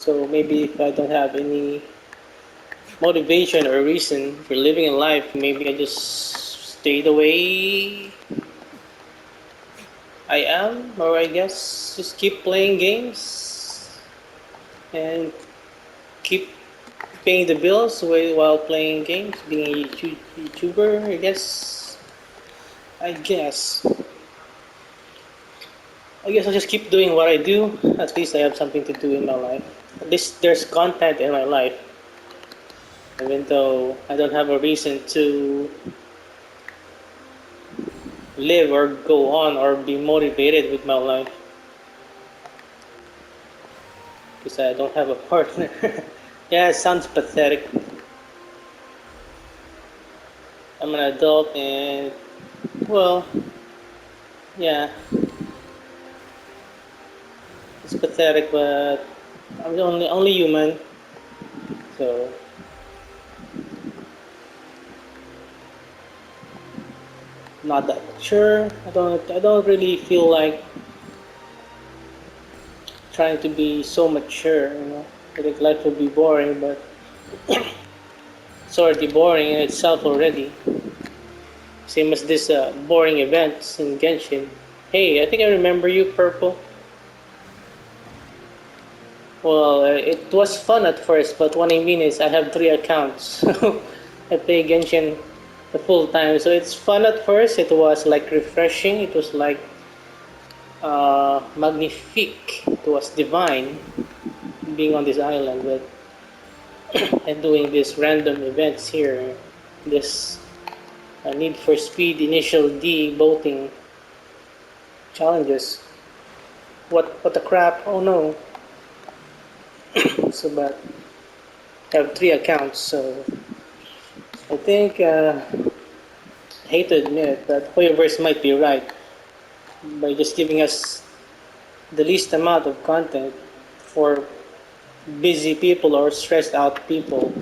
So maybe if I don't have any motivation or reason for living in life, maybe I just stay the way I am, or I guess just keep playing games and keep paying the bills while playing games, being a YouTuber, I guess. I guess. I guess I'll just keep doing what I do. At least I have something to do in my life. At least there's content in my life, even though I don't have a reason to live or go on or be motivated with my life because I don't have a partner. Yeah, it sounds pathetic. I'm an adult and, well, yeah, it's pathetic, but I'm the only human, so not that mature. I don't really feel like trying to be so mature. I think life would be boring, but it's already boring in itself already. Same as this boring events in Genshin. Hey, I think I remember you, Purple. Well, it was fun at first, but what I mean is I have 3 accounts. I play Genshin the full time, so it's fun at first. It was like refreshing. It was like magnifique. It was divine being on this island, but and doing these random events here. This Need for Speed Initial D boating challenges. What the crap? Oh no! So but I have 3 accounts, so I think I hate to admit it, but Hoyoverse might be right by just giving us the least amount of content for busy people or stressed out people.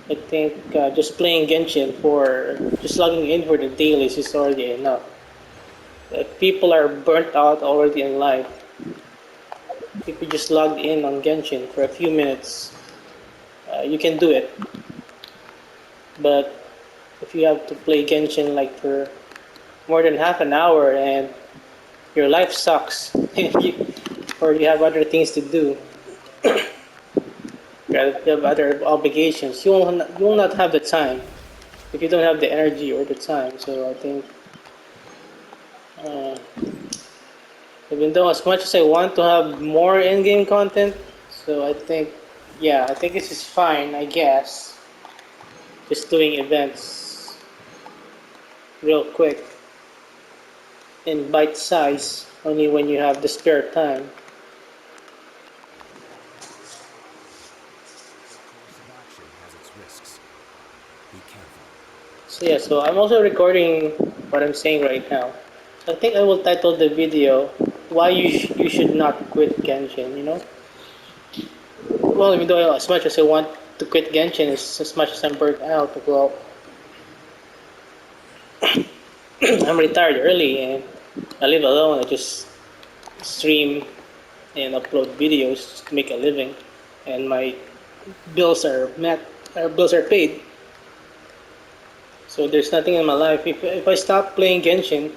I think just playing Genshin for just logging in for the dailies is already enough. If people are burnt out already in life, if you just logged in on Genshin for a few minutes, you can do it. But if you have to play Genshin like for more than half an hour and your life sucks, or you have other things to do, you have other obligations, you will not have the time if you don't have the energy or the time. So I think, uh, even though as much as I want to have more in-game content, so I think, yeah, I think this is fine, I guess. Just doing events real quick in bite size, only when you have the spare time. So yeah, so I'm also recording what I'm saying right now. So I think I will title the video "Why you should not quit Genshin." Well, even though as much as I want to quit Genshin, as much as I'm burnt out, well, I'm retired early and I live alone. I just stream and upload videos to make a living, and my bills are met. Our bills are paid. So there's nothing in my life. If I stop playing Genshin,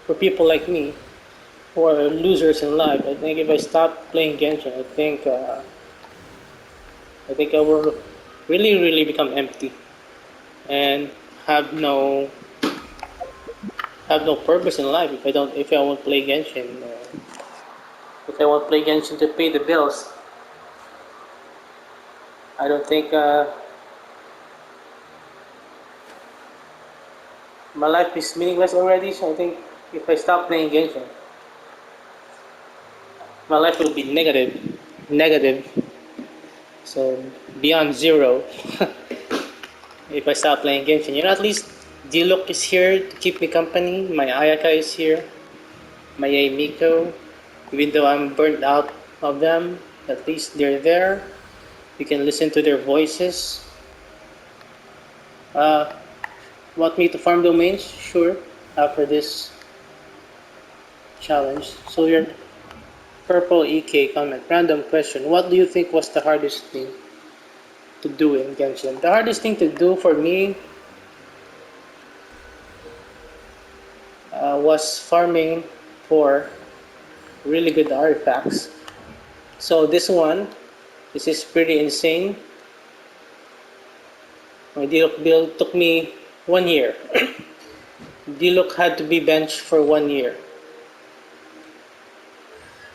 for people like me who are losers in life, I think if I stop playing Genshin, I think I will really become empty and have no have no purpose in life if I won't play Genshin. If I won't play Genshin to pay the bills, I don't think my life is meaningless already. So I think if I stop playing Genshin, my life will be negative. So beyond zero. If I stop playing Genshin, at least Diluc is here to keep me company. My Ayaka is here. My Miko. Even though I'm burnt out of them, at least they're there. You can listen to their voices. Uh, want me to farm domains? Sure. After this challenge. So you're Purple EK comment. Random question. What do you think was the hardest thing to do in Genshin? The hardest thing to do for me was farming for really good artifacts. So this is pretty insane. My Diluc build took me 1 year. Diluc had to be benched for 1 year.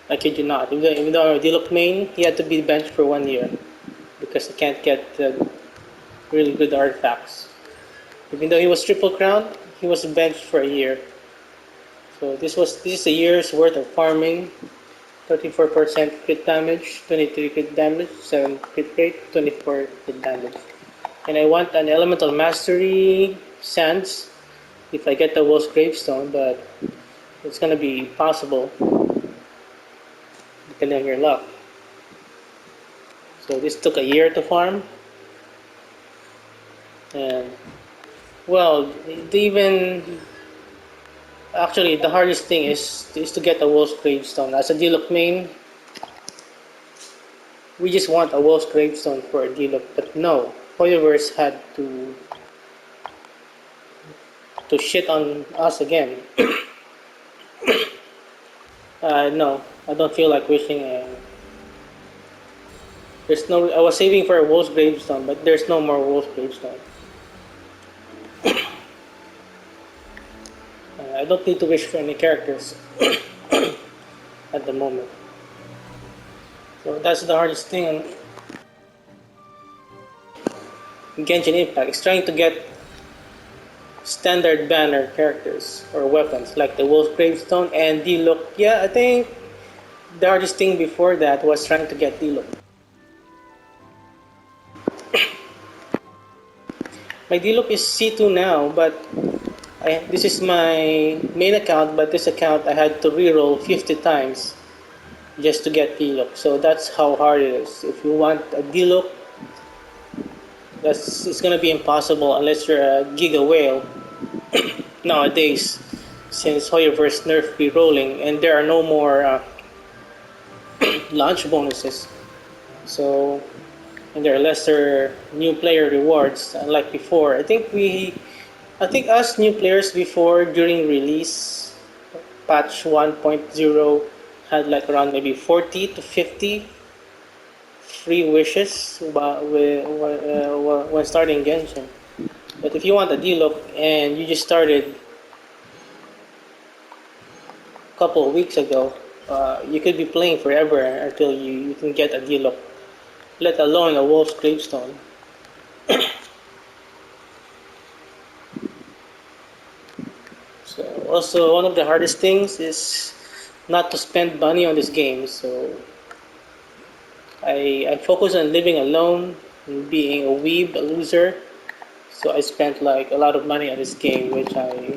I kid you not. Even though Diluc main, he had to be benched for 1 year because he can't get really good artifacts. Even though he was triple crowned, he was benched for a year. So this is a year's worth of farming. 34% crit damage, 23 crit damage, 7 crit rate, 24 crit damage. And I want an elemental mastery sands if I get the Wolf's Gravestone, but it's gonna be possible depending on your luck. So this took a year to farm, and well, even actually the hardest thing is to get a Wolf's Gravestone. As a Diluc main, we just want a Wolf's Gravestone for a Diluc, but no, Hoyoverse had to shit on us again. No, I don't feel like wishing. There's no. I was saving for a Wolf's Gravestone, but there's no more Wolf's Gravestone. I don't need to wish for any characters at the moment. So that's the hardest thing in Genshin Impact. It's trying to get standard banner characters or weapons like the Wolf's Gravestone and Diluc. Yeah, I think the hardest thing before that was trying to get Diluc. My Diluc is C2 now, but this is my main account, but this account I had to reroll 50 times just to get Diluc. So that's how hard it is. If you want a Diluc, it's gonna be impossible unless you're a Giga Whale nowadays, since Hoyoverse nerfed rerolling and there are no more launch bonuses. So and there are lesser new player rewards unlike before. I think us new players before during release patch 1.0 had like around maybe 40 to 50 free wishes when starting Genshin. But if you want a Diluc and you just started a couple of weeks ago, you could be playing forever until you can get a Diluc, let alone a Wolf's Gravestone. So also one of the hardest things is not to spend money on this game. So I focus on living alone and being a weeb, a loser. So I spent like a lot of money on this game, which I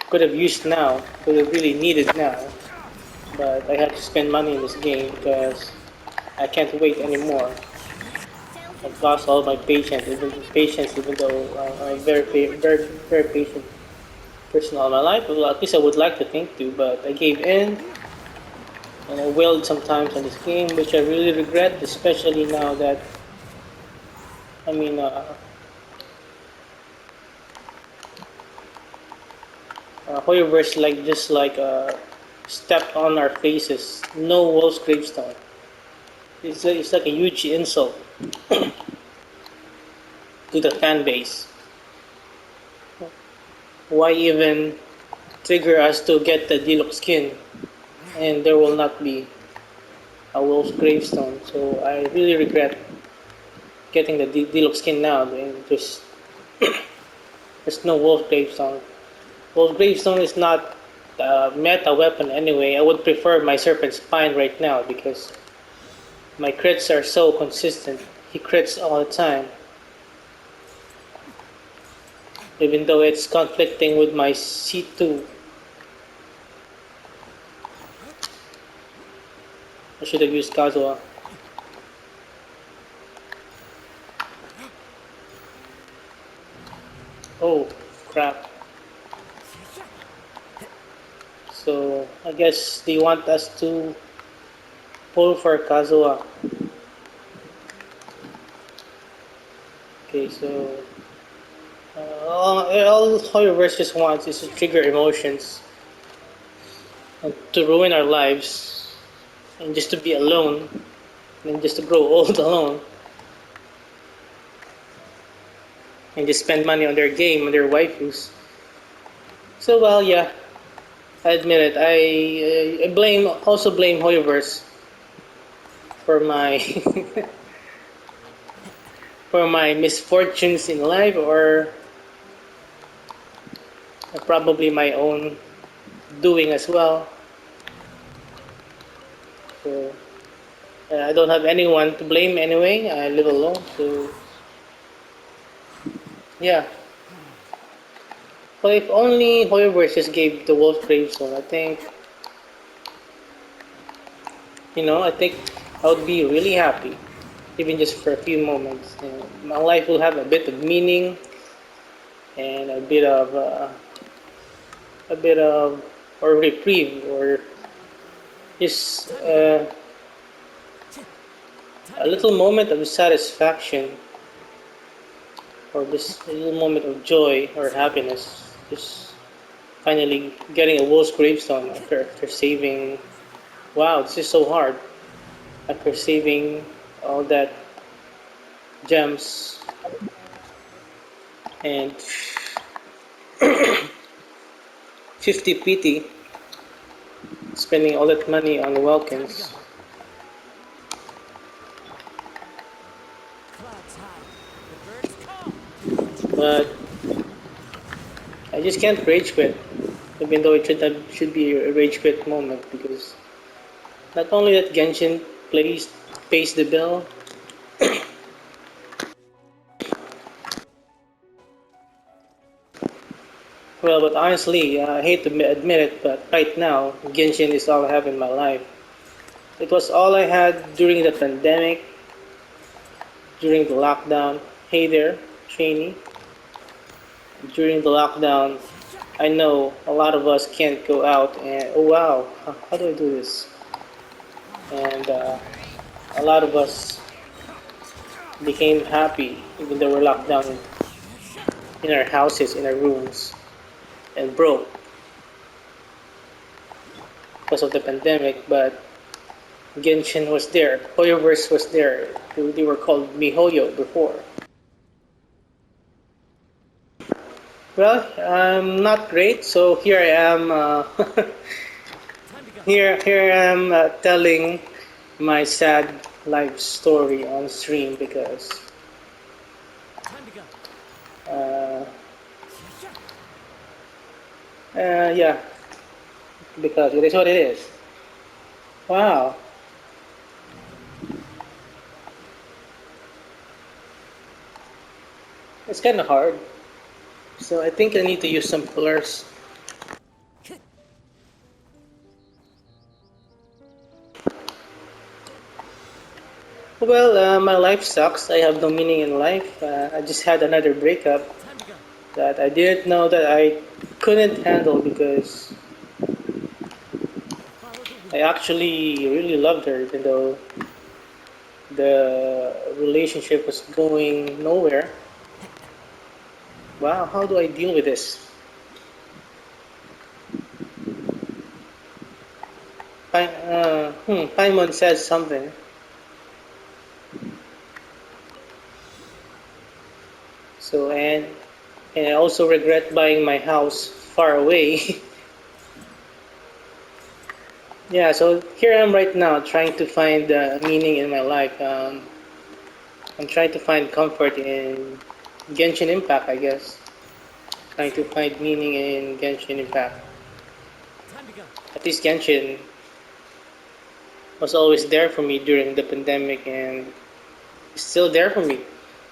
could have used now, could have really needed now. But I had to spend money in this game because I can't wait anymore. I've lost all my even though I'm very patient person all my life. Well, at least I would like to think to, but I gave in and I wailed sometimes on this game, which I really regret, especially now that I mean, Hoyoverse like just like stepped on our faces. No Wolf's Gravestone. It's like a huge insult to the fan base. Why even trigger us to get the Diluc skin and there will not be a Wolf's Gravestone? So I really regret getting the Diluc skin now. There's no Wolf's Gravestone. Wolf's Gravestone is not a meta weapon anyway. I would prefer my Serpent Spine right now because my crits are so consistent. He crits all the time. Even though it's conflicting with my C2. I should have used Kazuha. Oh, crap. So, I guess they want us to pull for Kazuha. Okay, so all Hoyoverse just wants is to trigger emotions and to ruin our lives and just to be alone and just to grow old alone and just spend money on their game and their waifus. So well, yeah, I admit it. I blame also blame Hoyoverse for my for my misfortunes in life or probably my own doing as well. So I don't have anyone to blame anyway. I live alone, so yeah. But if only Hoyoverse just gave the Wolf Gravestone, I think I would be really happy, even just for a few moments. My life will have a bit of meaning and a bit of or reprieve or just a little moment of satisfaction or just a little moment of joy or happiness. Just finally getting a Wolf's Gravestone after saving. Wow, this is so hard. After saving all that gems and 50 PT, spending all that money on Welkins. But I just can't rage quit, even though should be a rage quit moment because not only that Genshin pays the bill. Well, but honestly, I hate to admit it, but right now Genshin is all I have in my life. It was all I had during the pandemic, during the lockdown. Hey there, trainee. During the lockdown, I know a lot of us can't go out and oh wow, how do I do this? And a lot of us became happy even though we're locked down in our houses, in our rooms, and broke because of the pandemic. But Genshin was there, Hoyoverse was there. They were called MiHoYo before. Well, I'm not great, so here I am. Here I am telling my sad life story on stream because uh, yeah, because it is what it is. Wow, it's kind of hard. So I think I need to use some pillars. Well, my life sucks. I have no meaning in life. I just had another breakup that I didn't know that I couldn't handle because I actually really loved her, even though the relationship was going nowhere. Wow, how do I deal with this? Paimon says something. So and I also regret buying my house far away. Yeah, so here I am right now trying to find meaning in my life. I'm trying to find comfort in Genshin Impact, I guess. Trying to find meaning in Genshin Impact. At least Genshin was always there for me during the pandemic and it's still there for me.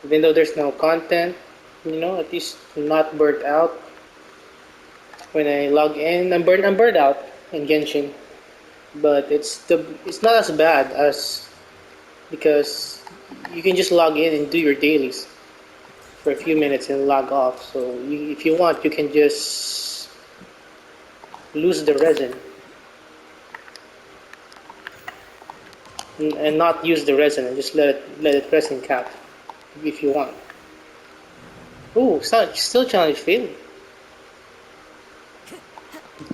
Even though there's no content, at least I'm not burnt out. When I log in, I'm burnt out in Genshin. But it's not as bad as because you can just log in and do your dailies for a few minutes and log off. So if you want, you can just lose the resin. and not use the resin and just let it rest in cap if you want. Oh, still challenge failed.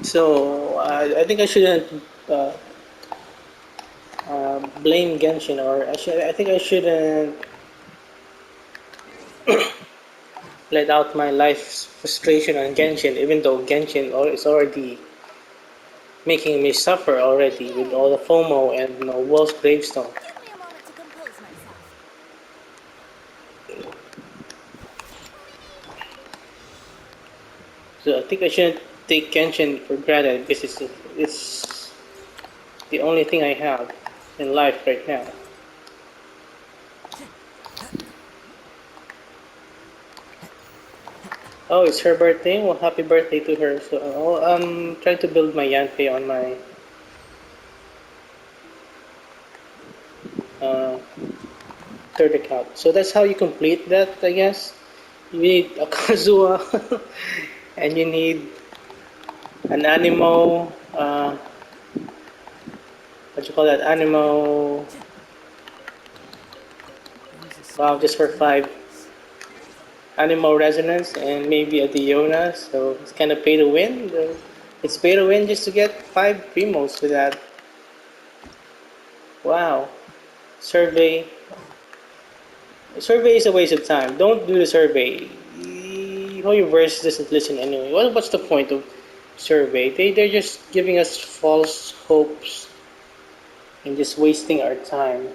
So I think I shouldn't uh, blame Genshin, or I think I shouldn't let out my life's frustration on Genshin, even though Genshin is already making me suffer already with all the FOMO and Wolf's Gravestone. Give me a moment to compose myself. So I think I shouldn't take Genshin for granted because it's the only thing I have in life right now. Oh, it's her birthday. Well, happy birthday to her. So I'm trying to build my Yanpei on my uh, third account. So that's how you complete that, I guess. You need a Kazuha, and you need an Animo. What you call that? Animo. Wow, just for five. Animo Resonance and maybe a Diona. So it's kind of pay to win. It's pay to win just to get five primos with that. Wow. Survey. Survey is a waste of time. Don't do the survey. Hoyoverse doesn't listen anyway. What's the point of survey? They're just giving us false hopes and just wasting our time.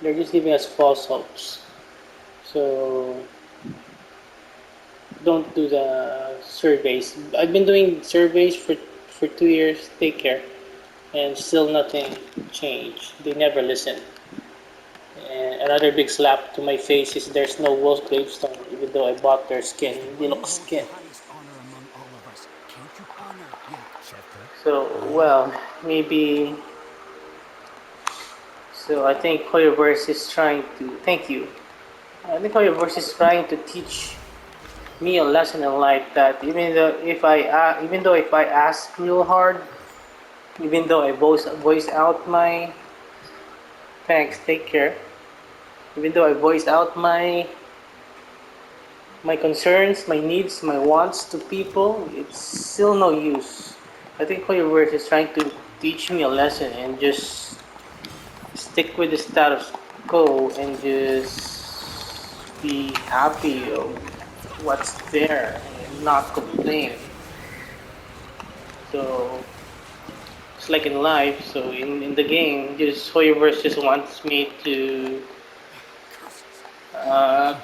They're just giving us false hopes. So don't do the surveys. I've been doing surveys for 2 years. Take care, and still nothing changed. They never listen. And another big slap to my face is there's no wolf gravestone, even though I bought their skin. They look skin. So well, maybe. So I think Hoyoverse is trying to. Thank you. I think Hoyoverse is trying to teach me a lesson in life that even though if I ask real hard, even though I voice out my thanks, take care. Even though I voice out my concerns, my needs, my wants to people, it's still no use. I think Hoyoverse is trying to teach me a lesson and just stick with the status quo and just be happy of what's there and not complain. So it's like in life. So in the game, just Hoyoverse just wants me to uh,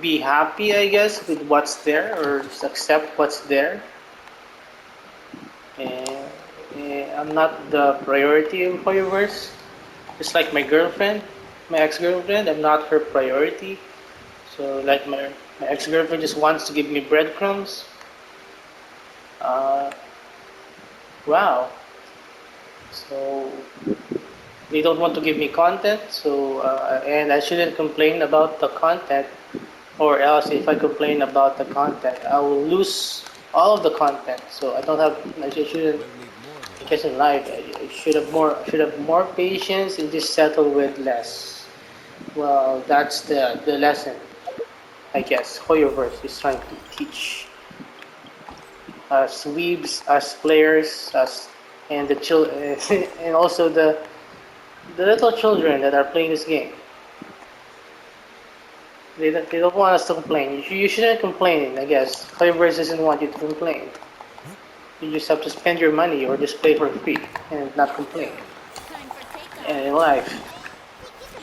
be happy, I guess, with what's there, or just accept what's there. And I'm not the priority of Hoyoverse. Just like my girlfriend, my ex-girlfriend, I'm not her priority. So like my ex-girlfriend just wants to give me breadcrumbs. Uh, wow. So they don't want to give me content. So and I shouldn't complain about the content, or else if I complain about the content, I will lose all of the content. So I don't have. I shouldn't. I guess in life, I should have more patience and just settle with less. Well, that's the lesson. I guess Hoyoverse is trying to teach us weebs, us players, us and the children, and also the little children that are playing this game. They don't want us to complain. You shouldn't complain, I guess. Hoyoverse doesn't want you to complain. You just have to spend your money or just play for free and not complain. Time for And takeoff. in life,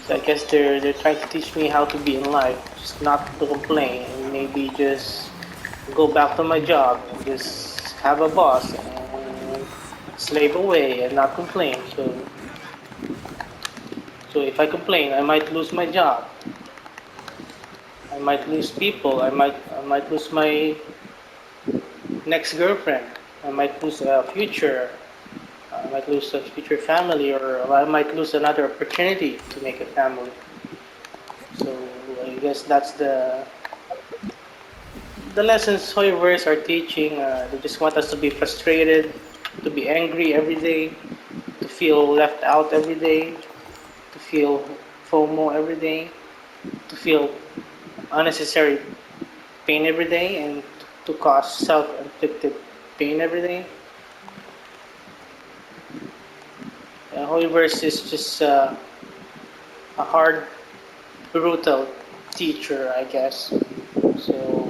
so I guess they're trying to teach me how to be in life, just not to complain and maybe just go back to my job and just have a boss and slave away and not complain. So if I complain, I might lose my job. I might lose people. I might lose my next girlfriend. I might lose a future. I might lose a future family, or I might lose another opportunity to make a family. So I guess that's the lessons Hoyoverse are teaching, they just want us to be frustrated, to be angry every day, to feel left out every day, to feel FOMO every day, to feel unnecessary pain every day, and to cause self-inflicted pain every day. Hoyoverse is just a hard, brutal teacher, I guess. So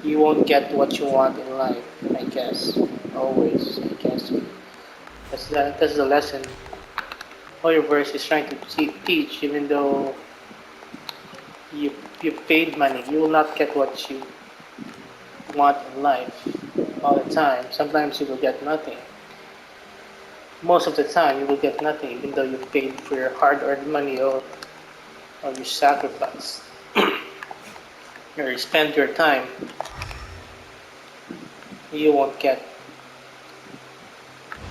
you won't get what you want in life, I guess. Always, I guess. That's the lesson Hoyoverse is trying to teach. Even though you you paid money, you will not get what you want in life all the time. Sometimes you will get nothing. Most of the time, you will get nothing, even though you paid for your hard-earned money or you sacrifice or you spend your time. You won't get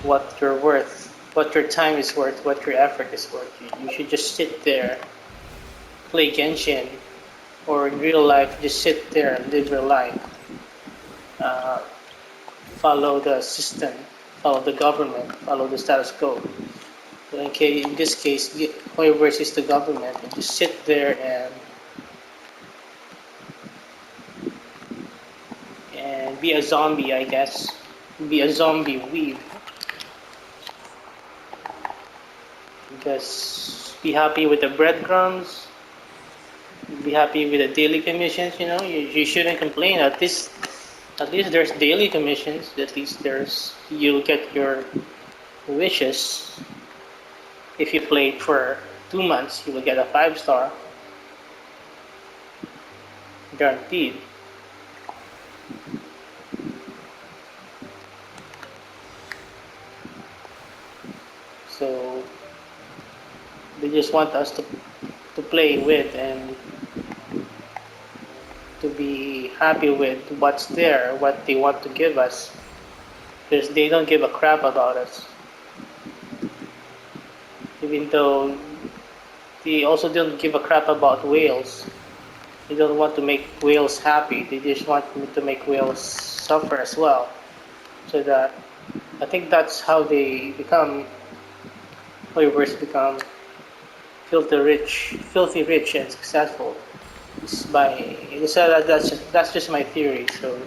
what you're worth, what your time is worth, what your effort is worth. You should just sit there, play Genshin, or in real life, just sit there and live your life. Uh, Follow the system, follow the government, follow the status quo. So in this case, whoever is the government, and just sit there and be a zombie, I guess. Be a zombie weed. Just be happy with the breadcrumbs. Be happy with the daily commissions. You shouldn't complain. At least there's daily commissions. At least you'll get your wishes. If you played for 2 months, you will get a 5 star, guaranteed. So they just want us to play with and to be happy with what's there, what they want to give us, because they don't give a crap about us. Even though they also don't give a crap about whales. They don't want to make whales happy. They just want to make whales suffer as well. So that I think that's how they become, Hoyoverse become filthy rich and successful. It's by so that's just my theory. So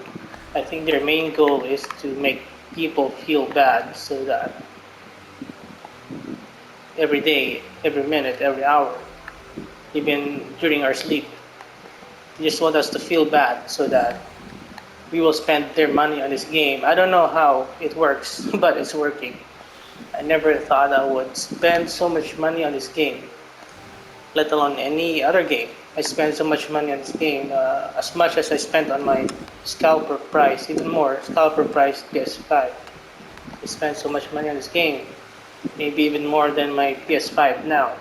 I think their main goal is to make people feel bad, so that every day, every minute, every hour, even during our sleep, they just want us to feel bad, so that we will spend their money on this game. I don't know how it works, but it's working. I never thought I would spend so much money on this game, let alone any other game. I spend so much money on this game, as much as I spent on my scalper price, even more. Scalper price PS5. I spent so much money on this game, maybe even more than my PS5 now.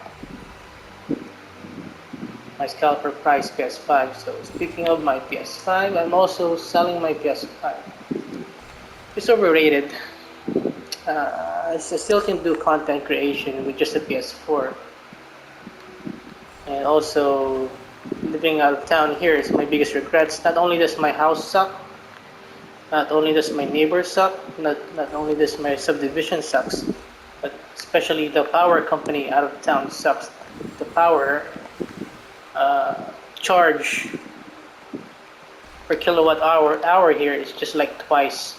My scalper price PS5. So speaking of my PS5, I'm also selling my PS5. It's overrated. I still can do content creation with just a PS4. And also, living out of town here is my biggest regrets. Not only does my house suck, not only does my neighbor suck, not only does my subdivision sucks, but especially the power company out of town sucks. The power charge per kilowatt hour here is just like twice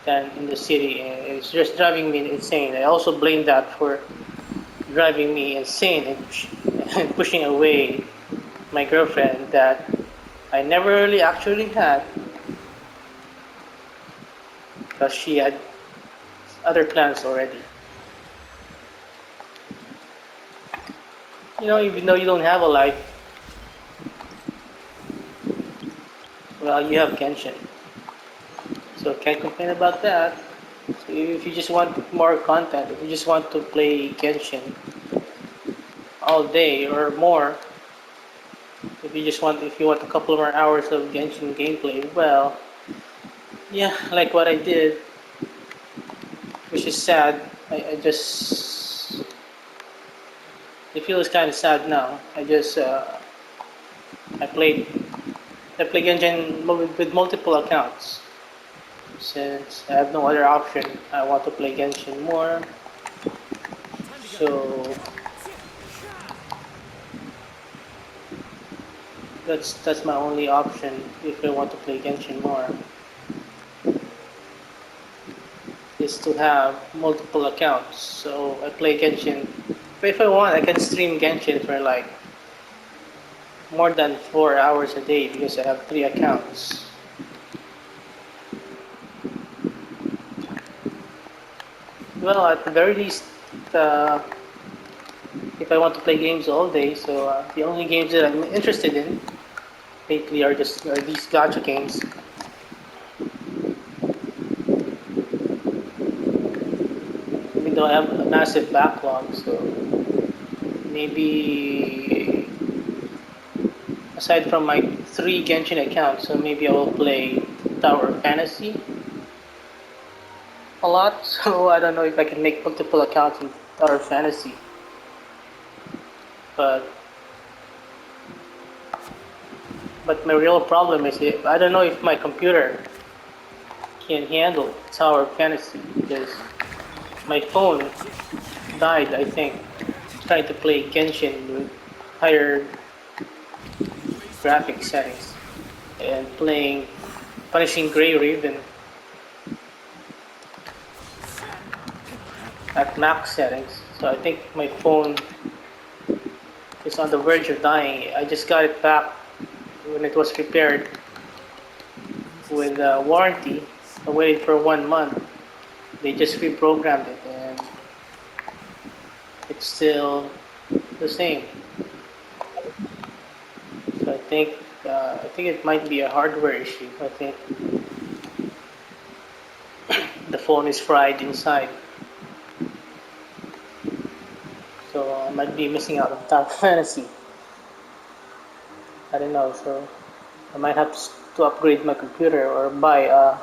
than in the city. It's just driving me insane. I also blame that for driving me insane and pushing away my girlfriend that I never really actually had, because she had other plans already. Even though you don't have a life, well, you have Genshin. So can't complain about that. So if you just want more content, if you just want to play Genshin all day or more, if you want a couple more hours of Genshin gameplay, well, yeah, like what I did, which is sad. I just it feels kind of sad now. I played I play Genshin with multiple accounts. Since I have no other option, I want to play Genshin more. Time to go. So that's my only option if I want to play Genshin more. Is to have multiple accounts. So I play Genshin. If I want, I can stream Genshin for like more than 4 hours a day because I have 3 accounts. Well, at the very least, uh, if I want to play games all day, so the only games that I'm interested in lately are these gacha games. Even though I have a massive backlog, so maybe aside from my 3 Genshin accounts, so maybe I will play Tower Fantasy a lot. So I don't know if I can make multiple accounts in Tower Fantasy, but my real problem is I don't know if my computer can handle Tower Fantasy because my phone died, I think, trying to play Genshin with higher graphic settings and playing Punishing Grey Raven at max settings. So I think my phone is on the verge of dying. I just got it back when it was repaired with a warranty. I waited for 1 month. They just reprogrammed it and it's still the same. So I think it might be a hardware issue. I think the phone is fried inside. So I might be missing out on Dark Fantasy. I don't know. So I might have to upgrade my computer or buy a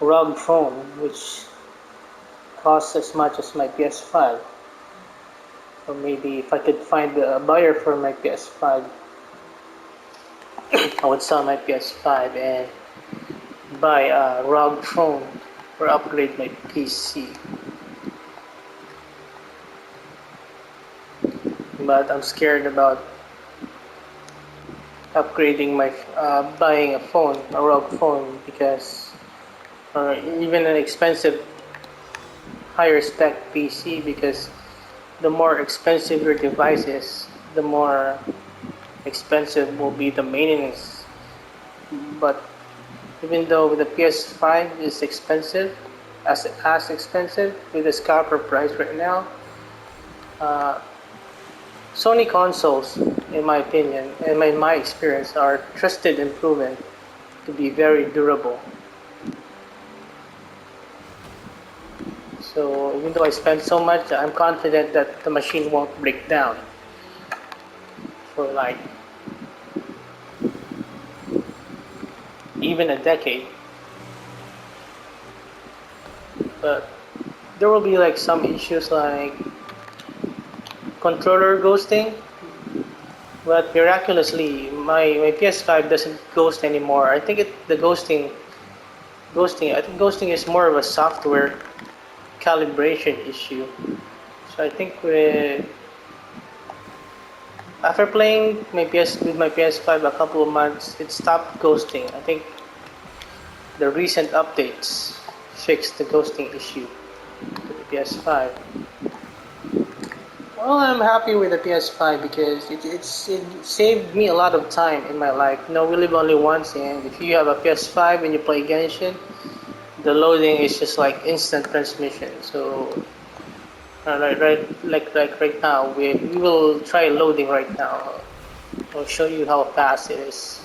ROG phone, which costs as much as my PS5. Or maybe if I could find a buyer for my PS5, I would sell my PS5 and buy a ROG phone or upgrade my PC. But I'm scared about upgrading buying a phone, a ROG phone, because or even an expensive higher spec PC because the more expensive your device is, the more expensive will be the maintenance. But even though the PS5 is expensive, as expensive with the scalper price right now, uh, Sony consoles, in my opinion, and in my experience, are trusted and proven to be very durable. So even though I spend so much, I'm confident that the machine won't break down for like even a decade. But there will be like some issues like controller ghosting, but miraculously my PS5 doesn't ghost anymore. I think the ghosting I think ghosting is more of a software calibration issue. So I think after playing my PS5 a couple of months, it stopped ghosting. I think the recent updates fixed the ghosting issue to the PS5. Well, I'm happy with the PS5 because it saved me a lot of time in my life. You know, we live only once, and if you have a PS5 and you play Genshin, the loading is just like instant transmission. So, right now, we will try loading right now. I'll show you how fast it is.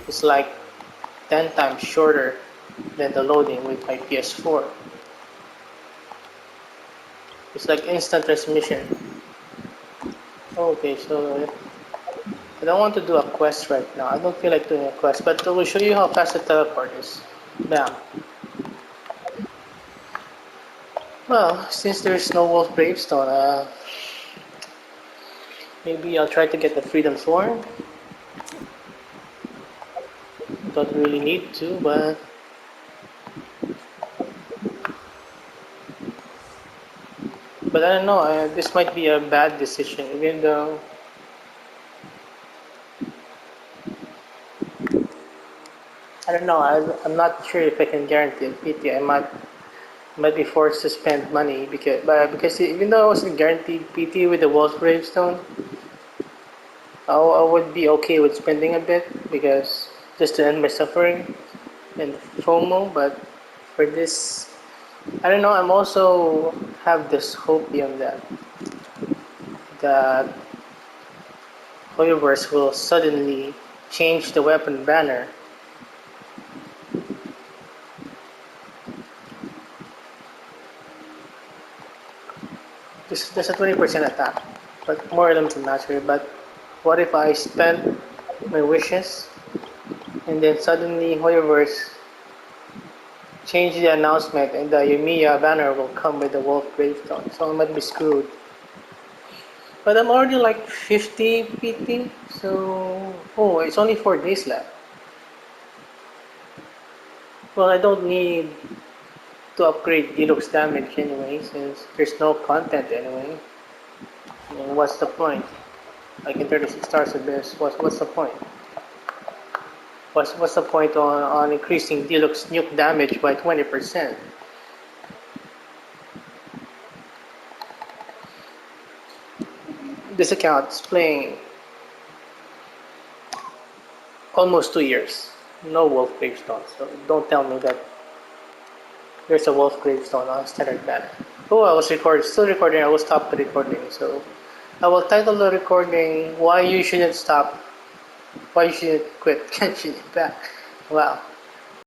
It's like 10 times shorter than the loading with my PS4. It's like instant transmission. Okay, so I don't want to do a quest right now. I don't feel like doing a quest, but I will show you how fast the teleport is. Bam. Well, since there's no Wolf Gravestone, maybe I'll try to get the Freedom Thorn. don't really need to, but I don't know. This might be a bad decision, even though I don't know. I'm not sure if I can guarantee a PT. I might be forced to spend money because even though I wasn't guaranteed PT with the Wolf Gravestone, I would be okay with spending a bit because just to end my suffering and FOMO. But for this, I don't know. I'm also have this hope beyond that Hoyoverse will suddenly change the weapon banner. There's a 20% attack, but more limited mastery. But what if I spend my wishes and then suddenly Hoyoverse change the announcement and the Yumiya banner will come with the Wolf Gravestone, so I might be screwed. But I'm already like 50 PT, so oh, it's only 4 days left. Well, I don't need to upgrade deluxe damage anyway, since there's no content anyway. And what's the point? Like in 36 stars of this, what's the point? What's the point on increasing deluxe nuke damage by 20%? This account is playing almost 2 years. No Wolf Gravestone, so don't tell me that there's a Wolf Gravestone on standard banner. Oh, I was still recording. I will stop the recording. So I will title the recording "Why You Shouldn't Stop, Why You Shouldn't Quit Genshin Impact." Wow.